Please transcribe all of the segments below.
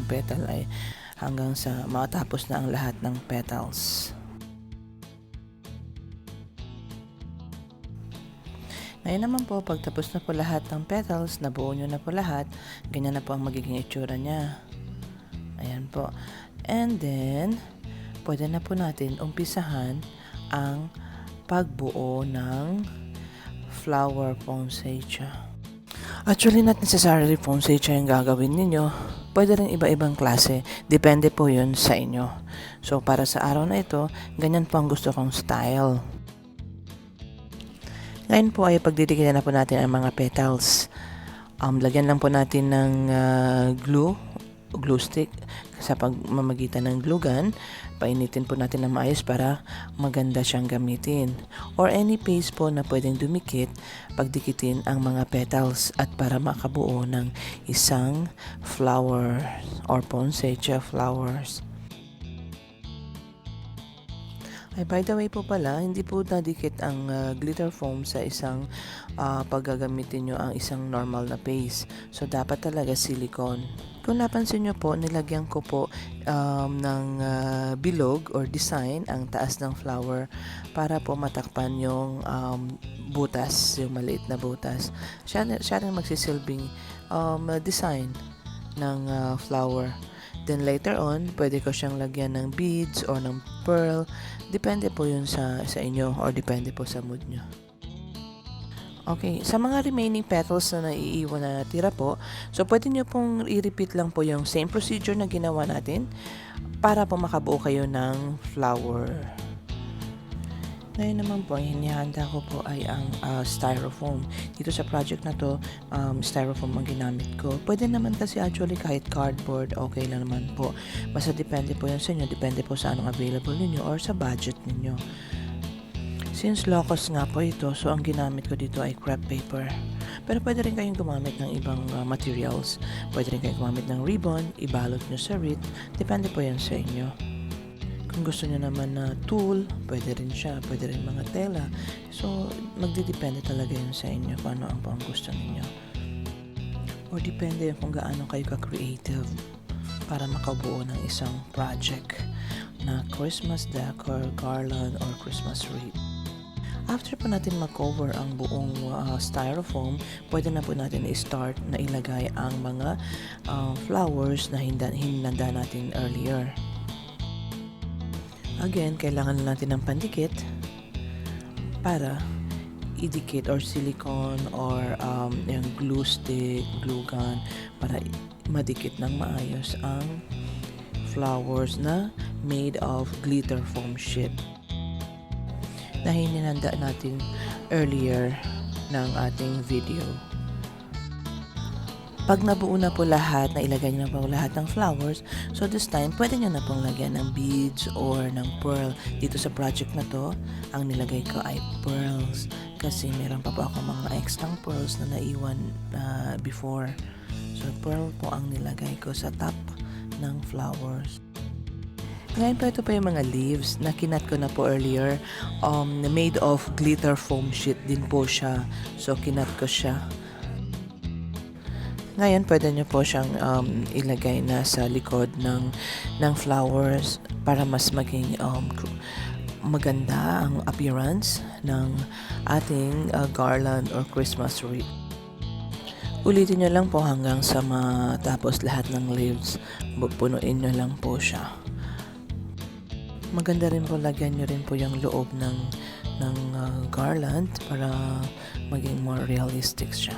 petal ay hanggang sa matapos na ang lahat ng petals. Ngayon naman po, pagtapos na po lahat ng petals, nabuo nyo na po lahat, ganyan na po ang magiging itsura niya. Ayan po. And then, pwede na po natin umpisahan ang pagbuo ng flower poinsettia. Actually, not necessarily poinsettia yung gagawin ninyo. Pwede rin iba-ibang klase. Depende po yun sa inyo. So, para sa araw na ito, ganyan po ang gusto kong style. Ngayon po ay pagdidikitan na po natin ang mga petals. Lagyan lang po natin ng glue stick sa pagmamagitan ng glue gun. Painitin po natin ng maayos para maganda siyang gamitin. Or any paste po na pwedeng dumikit, pagdikitin ang mga petals at para makabuo ng isang flower or poinsettia flowers. Ay, by the way po pala, hindi po nadikit ang glitter foam sa isang paggagamitin nyo ang isang normal na paste. So, dapat talaga silicone. Kung napansin nyo po, nilagyan ko po ng bilog or design ang taas ng flower para po matakpan yung butas, yung maliit na butas. Siya rin magsisilbing design ng flower. Then later on, pwede ko siyang lagyan ng beads or ng pearl. Depende po yun sa inyo or depende po sa mood nyo. Okay, sa mga remaining petals na naiiwan na natira po, so pwede nyo pong i-repeat lang po yung same procedure na ginawa natin para po makabuo kayo ng flower. Ngayon naman po, hinihanda ko po ay ang styrofoam. Dito sa project na to, styrofoam ang ginamit ko. Pwede naman kasi actually kahit cardboard, okay lang naman po. Basta depende po yan sa inyo, depende po sa anong available ninyo or sa budget ninyo. Since low-cost nga po ito, so ang ginamit ko dito ay crepe paper. Pero pwede rin kayong gumamit ng ibang materials. Pwede rin kayong gumamit ng ribbon, ibalot nyo sa wreath. Depende po yan sa inyo. Kung gusto nyo naman na tool, pwede rin siya, pwede rin mga tela. So, magdidepende talaga yun sa inyo kung ano ang gusto ninyo. Or depende kung gaano kayo ka-creative para makabuo ng isang project na Christmas decor, garland, or Christmas wreath. After po natin mag-cover ang buong styrofoam, pwede na po natin i-start na ilagay ang mga flowers na hinanda natin earlier. Again, kailangan natin ng pandikit para idikit or silicone or yung glue stick, glue gun para madikit ng maayos ang flowers na made of glitter foam sheet na hininanda natin earlier ng ating video. Pag nabuo na po lahat, nailagay nyo na po lahat ng flowers, so this time, pwede nyo na pong lagyan ng beads or ng pearl. Dito sa project na to, ang nilagay ko ay pearls. Kasi meron pa po ako mga extra pearls na naiwan before. So, pearl po ang nilagay ko sa top ng flowers. Ngayon po, ito pa yung mga leaves na kinat ko na po earlier. Made of glitter foam sheet din po siya. So, kinat ko siya. Ngayon, pwede nyo po siyang ilagay na sa likod ng flowers para mas maging maganda ang appearance ng ating garland or Christmas wreath. Ulitin nyo lang po hanggang sa matapos lahat ng leaves. Punuin nyo lang po siya. Maganda rin po, lagyan nyo rin po yung loob ng garland para maging more realistic siya.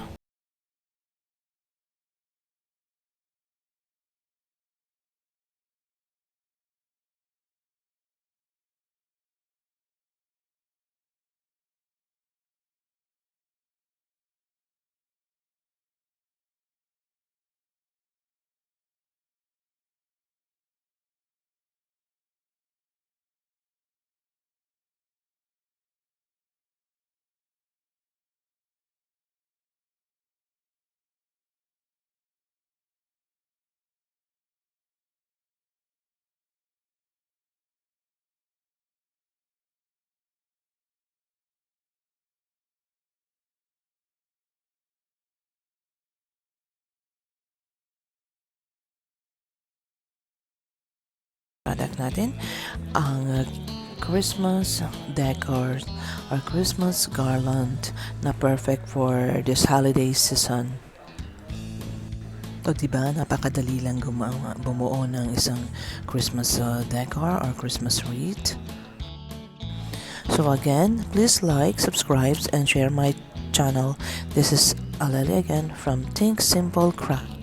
product natin, ang Christmas decor or Christmas garland na perfect for this holiday season. So, diba, napakadali lang bumuo ng isang Christmas decor or Christmas wreath. So again, please like, subscribe, and share my channel. This is Aleli again from Think Simple Craft.